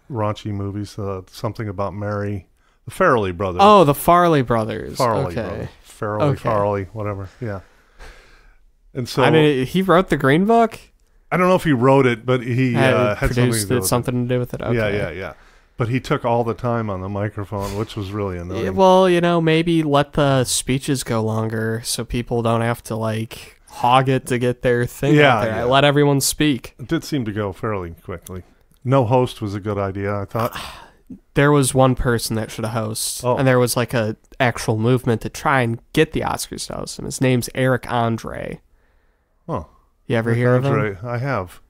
raunchy movies. Something About Mary, the Farrelly brothers. Oh, the Farley brothers. Farrelly Okay. brothers. Farrelly, Farley, whatever. Yeah. And so I mean, he wrote the Green Book. I don't know if he wrote it, but he had produced something to do with it. something to do with it. Okay. Yeah. But he took all the time on the microphone, which was really annoying. Yeah, well, maybe let the speeches go longer so people don't have to like hog it to get their thing out there. Yeah. Let everyone speak. It did seem to go fairly quickly. No host was a good idea, I thought. There was one person that should host, and there was like a actual movement to try and get the Oscars to host, and his name's Eric Andre. Oh. You ever hear of him? I have.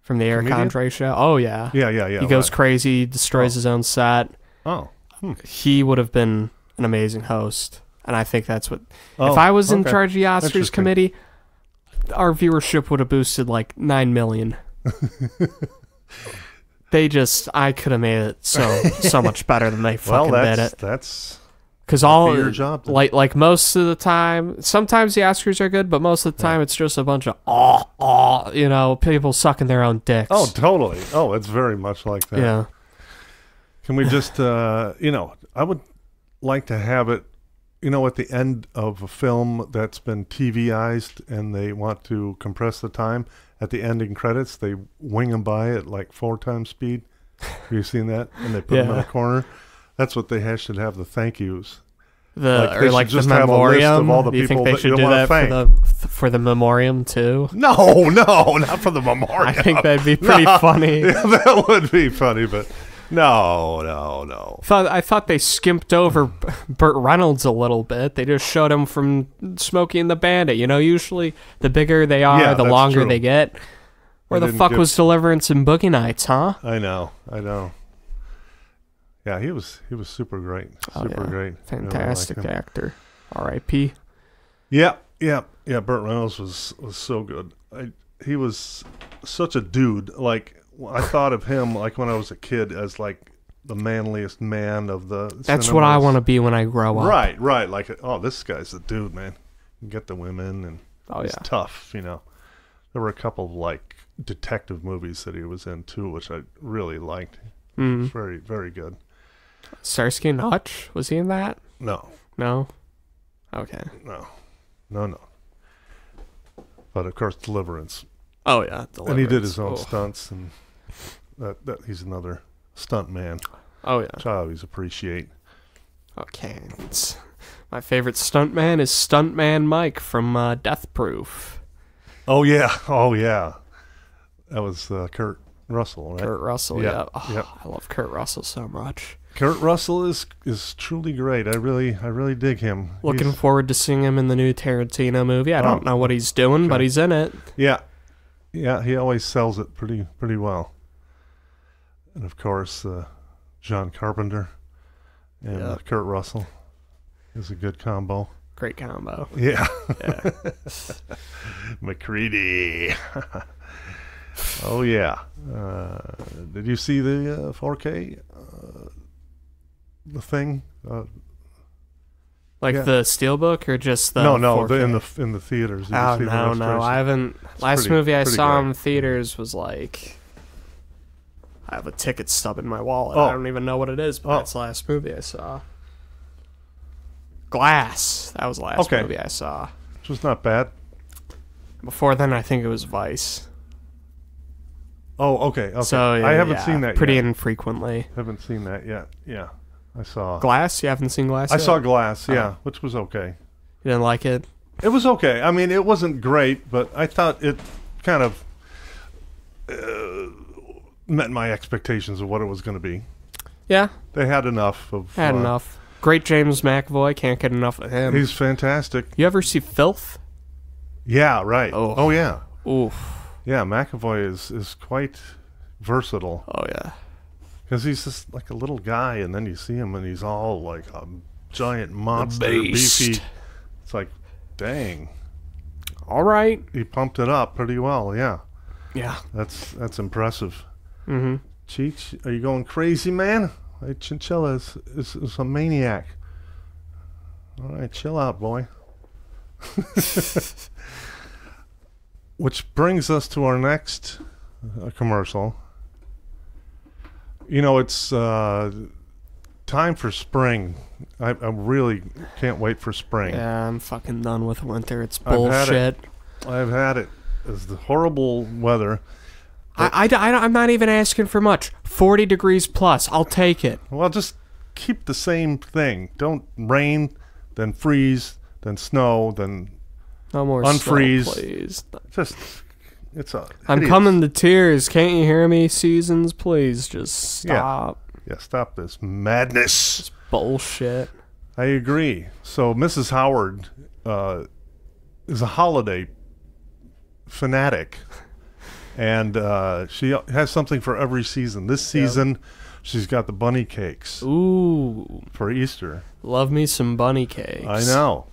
From the Eric Andre show? Oh, yeah. Yeah. He goes crazy, destroys his own set. Oh. He would have been an amazing host, and I think that's what... if I was in charge of the Oscars committee, our viewership would have boosted like 9 million. I could have made it so much better than they fucking did it. That's... Because your job, like most of the time, sometimes the Oscars are good, but most of the time it's just a bunch of people sucking their own dicks. Oh, totally. Oh, it's very much like that. Yeah. Can we just, I would like to have it, at the end of a film that's been TVized and they want to compress the time, at the ending credits, they wing them by at like 4 times speed. Have you seen that? And they put them in a corner. That's what they should have, the thank yous. The memoriam. Do you think they should do that for the memoriam too? No, not for the memoriam. I think that'd be pretty funny. Yeah, that would be funny, but no. I thought they skimped over Burt Reynolds a little bit. They just showed him from Smokey and the Bandit. Usually the bigger they are, the longer true. They get. Where the fuck was Deliverance and Boogie Nights, huh? I know. Yeah, he was super great. Super great. Fantastic actor. R.I.P. Yeah. Burt Reynolds was so good. He was such a dude. Like, I thought of him like when I was a kid as like the manliest man of the That's cinemas. what I want to be when I grow up. Right. Like, this guy's a dude, man. You get the women and he's tough. There were a couple of like detective movies that he was in too, which I really liked. It was very, very good. Starsky and Hutch? Was he in that? No. Okay. No. But of course, Deliverance. Oh yeah, Deliverance. And he did his own stunts, and that he's another stunt man. Oh yeah, which I always appreciate. Okay, my favorite stunt man is Stuntman Mike from Death Proof. Oh yeah. That was Kurt Russell, right? Kurt Russell, yeah. Yep. I love Kurt Russell so much. Kurt Russell is truly great. I really dig him. Looking forward to seeing him in the new Tarantino movie. I don't know what he's doing, but he's in it. Yeah, he always sells it pretty well. And of course, John Carpenter and Kurt Russell is a good combo. Great combo. Yeah. McCready. Oh yeah. Did you see the 4K? The thing? The Steelbook or just the No, 4K? in the theaters. Did Oh you see no, I haven't. Last movie I saw in theaters was like, I have a ticket stub in my wallet. I don't even know what it is, but that's the last movie I saw. Glass. That was the last movie I saw. Which was not bad. Before then, I think it was Vice. Oh, okay. So I haven't seen that pretty yet. infrequently. Haven't seen that yet. Yeah. I saw Glass. You haven't seen Glass I yet? saw Glass, which was okay. You didn't like it? It was okay. I mean, it wasn't great, but I thought it kind of met my expectations of what it was going to be. Yeah. They had enough of... enough. Great James McAvoy. Can't get enough of him. He's fantastic. You ever see Filth? Yeah, right. Oh yeah. Oof. Yeah, McAvoy is quite versatile. Oh, yeah. Because he's just like a little guy, and then you see him, and he's all like a giant monster, beefy. It's like, dang. All right. He pumped it up pretty well, yeah. Yeah. That's impressive. Mm-hmm. Cheech, are you going crazy, man? Hey, Chinchilla is a maniac. All right, chill out, boy. Which brings us to our next a commercial. You know, it's time for spring. I really can't wait for spring. Yeah, I'm fucking done with winter. It's I've had bullshit. I've had it. It's the horrible weather. I'm not even asking for much. 40 degrees plus. I'll take it. Well, just keep the same thing. Don't rain, then freeze, then snow, then No more unfreeze. snow, please. Just, it's a. I'm hideous- coming to tears. Can't you hear me, seasons? Please just stop. Yeah, stop this madness. Bullshit. I agree. So Mrs. Howard is a holiday fanatic, and she has something for every season. This season, she's got the bunny cakes Ooh, for Easter. love me some bunny cakes. I know.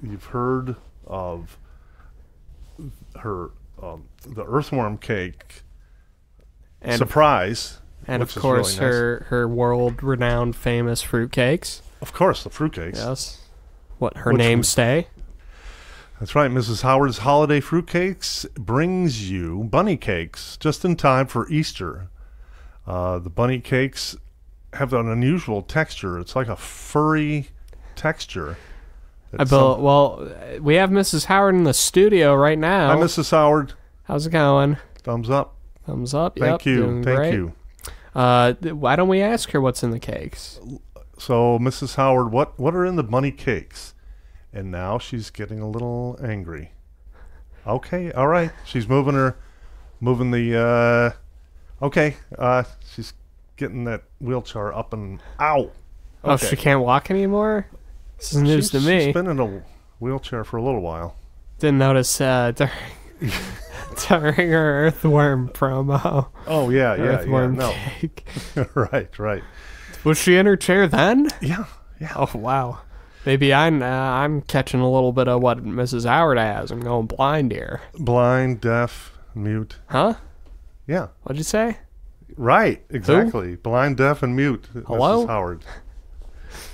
You've heard of her the earthworm cake And surprise, and which of is course really nice. her world-renowned famous fruitcakes. Of course, the fruitcakes. Yes. What her Which name we- stay? That's right. Mrs. Howard's holiday fruitcakes brings you bunny cakes just in time for Easter. The bunny cakes have an unusual texture. It's like a furry texture. Well, we have Mrs. Howard in the studio right now. Hi, Mrs. Howard. How's it going? Thumbs up. Thumbs up. Thank Yep, you. doing Thank great. you. Why don't we ask her what's in the cakes? So, Mrs. Howard, what are in the bunny cakes? And now she's getting a little angry. Okay, all right. She's moving the, she's getting that wheelchair up and, ow. Oh, Okay. she can't walk anymore? This is news to me. She's been in a wheelchair for a little while. Didn't notice during her earthworm promo. Oh, yeah, Earthworm no. cake. Right. Was she in her chair then? Yeah. Oh, wow. Maybe I'm catching a little bit of what Mrs. Howard has. I'm going blind here. Blind, deaf, mute. Huh? Yeah. What'd you say? Right, exactly. Blind, deaf, and mute. Hello? Mrs. Howard.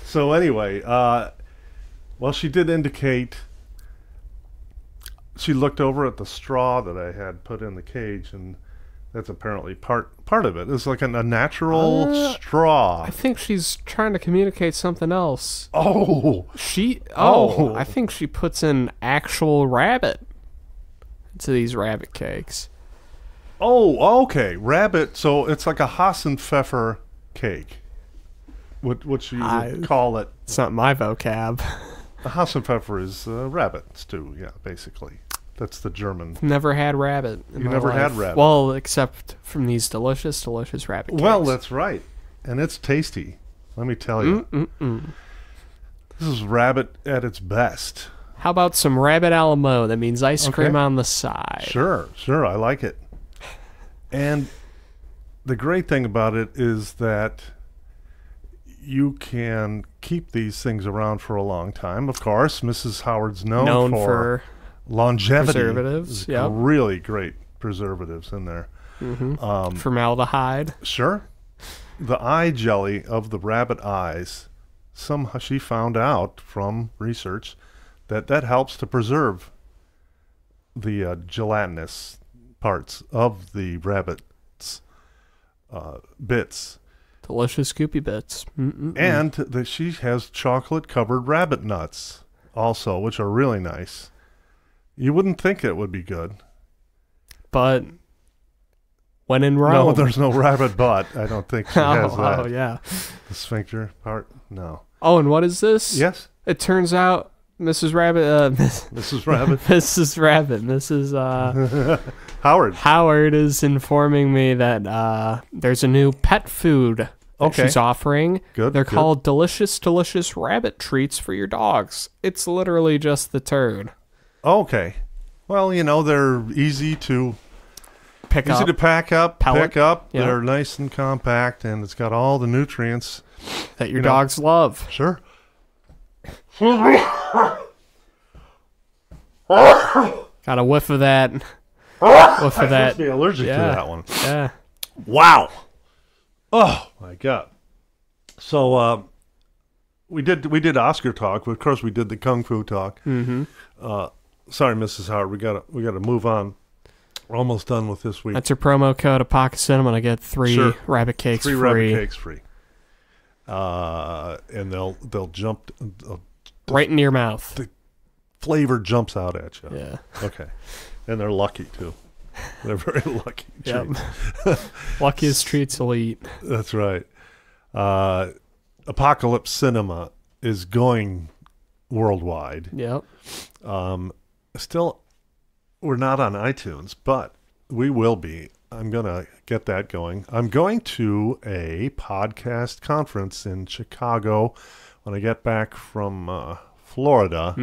So anyway, well, she did indicate she looked over at the straw that I had put in the cage, and that's apparently part of it. It's like a natural straw. I think she's trying to communicate something else. Oh, I think she puts in actual rabbit into these rabbit cakes. oh, okay, rabbit. So it's like a Hassenpfeffer cake. What you would call it? It's not my vocab. The Hassenpfeffer is rabbit stew. Yeah, basically. That's the German. Never had rabbit. You never had rabbit? Well, except from these delicious rabbit cakes. Well, that's right. And it's tasty. Let me tell you. This is rabbit at its best. How about some rabbit a la mode? That means ice cream Okay. on the side. Sure. I like it. And the great thing about it is that you can keep these things around for a long time. Of course, Mrs. Howard's known for longevity. preservatives, There's yep. really great preservatives in there. Formaldehyde. Sure. The eye jelly of the rabbit eyes, somehow she found out from research that helps to preserve the gelatinous parts of the rabbit's bits. Delicious Scoopy Bits. And that she has chocolate-covered rabbit nuts also, which are really nice. You wouldn't think it would be good. But when in Rome. No, there's no rabbit butt. I don't think she has that. Oh, yeah. The sphincter part? No. Oh, and what is this? Yes? It turns out Mrs. Rabbit, Mrs. Rabbit? Mrs. Howard. Howard is informing me that there's a new pet food that Okay. she's offering. Good, They're good. called Delicious Rabbit Treats for your dogs. It's literally just the turd. Okay. Well, they're easy to Pick easy up. to pack up, Pellet. pick up. Yeah. They're nice and compact, and it's got all the nutrients. that your dogs love. Sure. Got a whiff of that. Whiff of that. Must be allergic Yeah. to that one. Yeah. Wow. Oh my God. So we did Oscar talk, but of course we did the Kung Fu talk. Mm-hmm. Sorry, Mrs. Howard, we gotta move on. We're almost done with this week. That's your promo code of Pocket Cinema to get 3 rabbit cakes 3 free. rabbit cakes free. And they'll jump right in your mouth. The flavor jumps out at you. Yeah. Okay. And they're lucky too. They're very lucky. Yep. Luckiest treats you'll eat. That's right. Apocalypse Cinema is going worldwide. Yep. Still, we're not on iTunes, but we will be. I'm going to get that going. I'm going to a podcast conference in Chicago when I get back from Florida.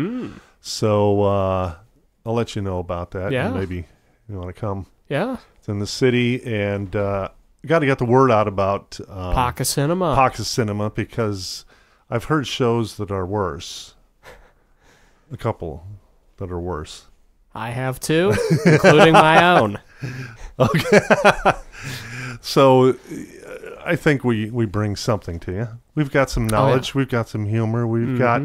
So I'll let you know about that. Yeah. And maybe you want to come. Yeah. It's in the city, and got to get the word out about Pocket Cinema. Pocket Cinema, because I've heard shows that are worse. A couple that are worse. I have too, including my own. Okay. So I think we bring something to you. We've got some knowledge. We've got some humor. We've got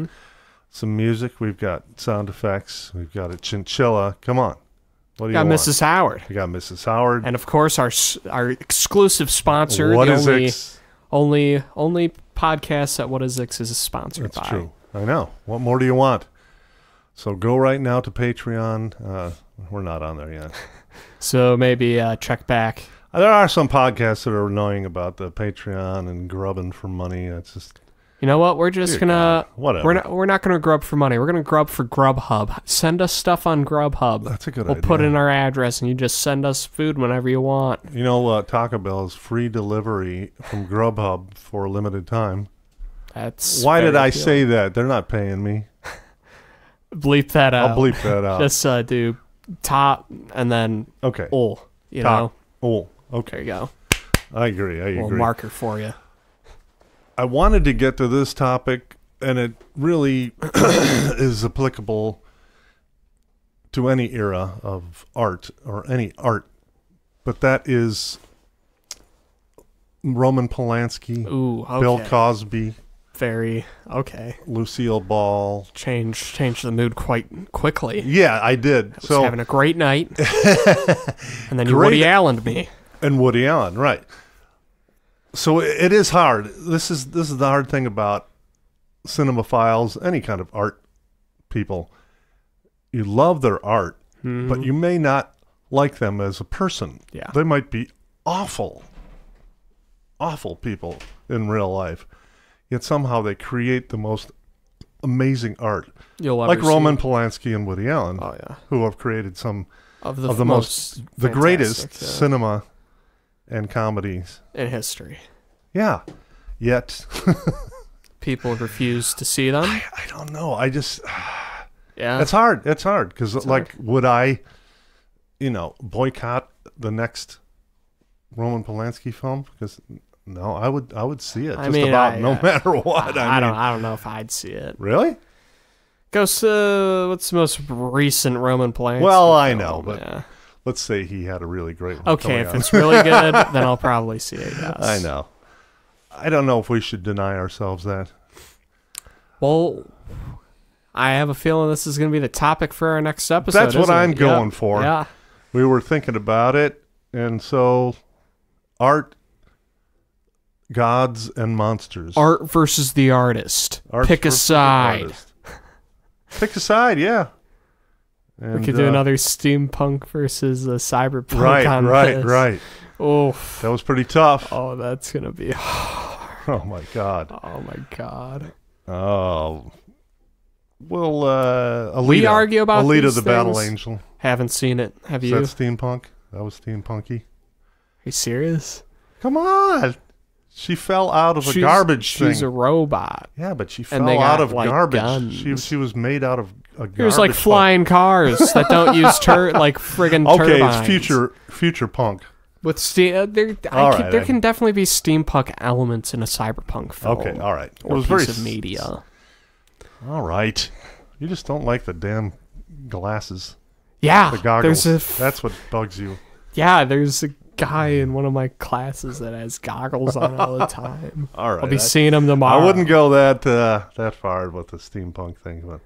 some music. We've got sound effects. We've got a chinchilla. Come on. What do you want? Mrs. Howard. We got Mrs. Howard. And of course our exclusive sponsor. What the is X? only podcast that What Is X is sponsored by. That's true. I know. What more do you want? So go right now to Patreon. We're not on there yet. So maybe check back. There are some podcasts that are annoying about the Patreon and grubbing for money. It's just, you know what? We're just gonna whatever. We're not gonna grub for money. We're gonna grub for Grubhub. Send us stuff on Grubhub. That's a good idea. We'll put in our address, and you just send us food whenever you want. You know, Taco Bell is free delivery from Grubhub for a limited time. That's why did I say that? They're not paying me. Bleep that out. I'll bleep that out. Just do top and then okay. You know. Okay. There you go. I agree. I agree. Marker for you. I wanted to get to this topic, and it really is applicable to any era of art or any art, but that is Roman Polanski, Bill Cosby. Very okay. Lucille Ball. Changed the mood quite quickly. Yeah, I did. I was having a great night. And then you Woody Allen'd me. And Woody Allen, right. So it is hard. This is the hard thing about cinemaphiles, any kind of art people. You love their art, but you may not like them as a person. Yeah. They might be awful people in real life. Yet somehow they create the most amazing art. Like Roman Polanski and Woody Allen, who have created some of the greatest cinema and comedies in history. Yeah. Yet people refuse to see them. I don't know. I just yeah. It's hard. It's hard because would I, boycott the next Roman Polanski film? Because no, I would see it no matter what. I don't know if I'd see it. Really? What's the most recent Roman Polanski? Well, I know, but let's say he had a really great one. Okay, if it's really good, then I'll probably see it. Yes. I know. I don't know if we should deny ourselves that. Well, I have a feeling this is going to be the topic for our next episode. That's what I'm going for. Yeah. We were thinking about it, and so art, gods, and monsters. Art versus the artist. Pick a side. Pick a side, yeah. And, we could do another steampunk versus a cyberpunk. Right. Oh, that was pretty tough. Oh, that's gonna be. Oh my god. Oh. Well, Alita. We argue about Alita, these the things. Battle Angel. Haven't seen it. Have you? Is that steampunk? That was steampunky. Are you serious? Come on. She fell out of a garbage thing. She's a robot. Yeah, but she fell out of garbage. Guns. She was made out of a garbage. There's like flying cars that don't use friggin' turbines. Okay, it's future punk. With there can definitely be steampunk elements in a cyberpunk film. Okay, all right. Or piece of media. All right. You just don't like the damn glasses. Yeah. The goggles. That's what bugs you. Yeah, there's a guy in one of my classes that has goggles on all the time. All right. I'll be seeing him tomorrow. I wouldn't go that far with the steampunk thing, but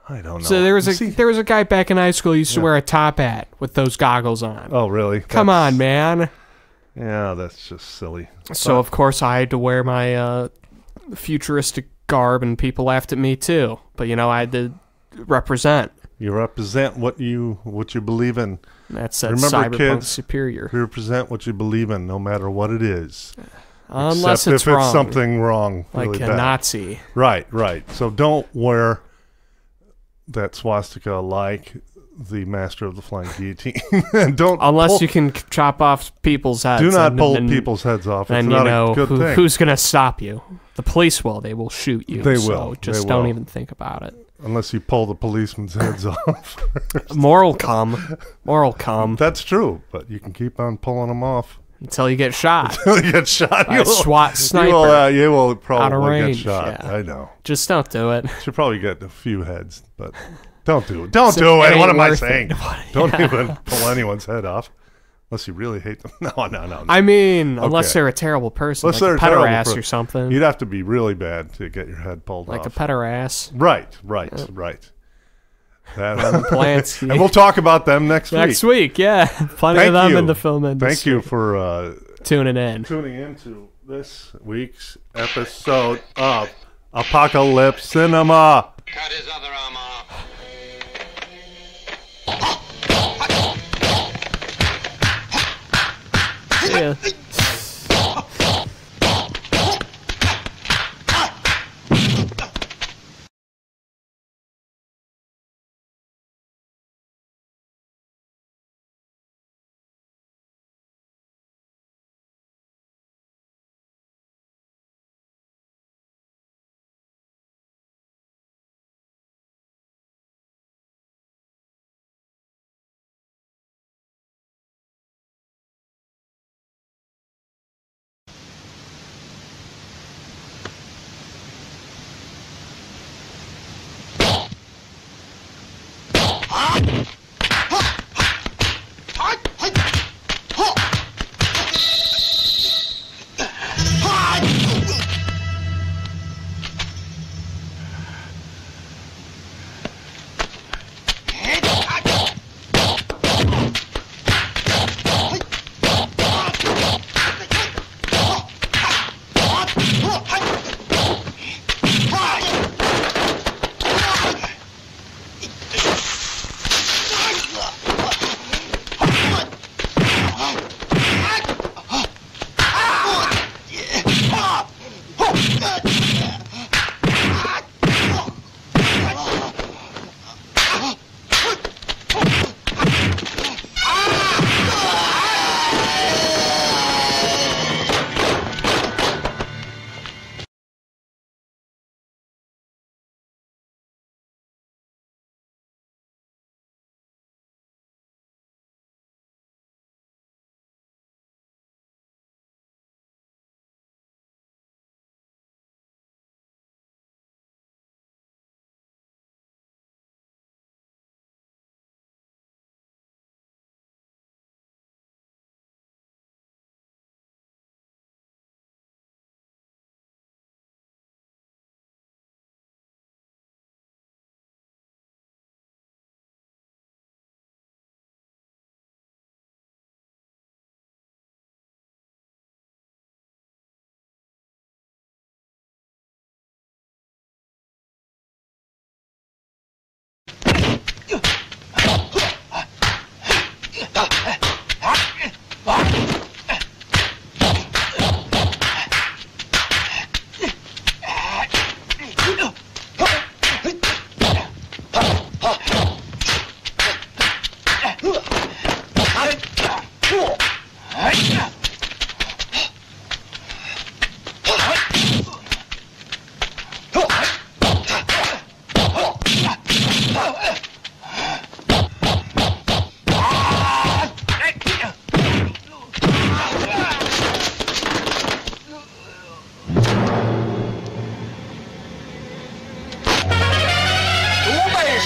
I don't know. So there was a guy back in high school who used to wear a top hat with those goggles on. Oh, really? Come on, man. Yeah, that's just silly. So, of course, I had to wear my futuristic garb, and people laughed at me, too. But, I had to represent. You represent what you believe in. That's Remember, cyberpunk kids, superior. You represent what you believe in, no matter what it is. Unless Except it's if wrong. it's something wrong. Like really a bad. Nazi. Right. So don't wear that swastika like the master of the flying guillotine. Unless you can chop off people's heads. Do not pull people's heads off. It's not a good thing. Who's going to stop you? The police will. They will shoot you. They so will. Just don't even think about it. Unless you pull the policeman's heads off. Moral come. That's true, but you can keep on pulling them off. Until you get shot. Until you get shot. By a SWAT sniper. You will probably out of range, get shot. yeah. I know. Just don't do it. Should probably get a few heads, but don't do it. Don't do it. What am I saying? Don't even pull anyone's head off. Unless you really hate them. No. I mean, unless they're a terrible person. Unless like a they're a terrible pederast or something. You'd have to be really bad to get your head pulled off. Like a pederast. Right. Plants. And we'll talk about them next week. Next week, yeah. Plenty of them in the film industry. Thank you for tuning in to this week's episode of Apocalypse Cinema. Cut his other arm off. Yeah.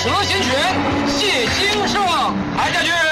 蛇形拳，谢金胜，抬下去。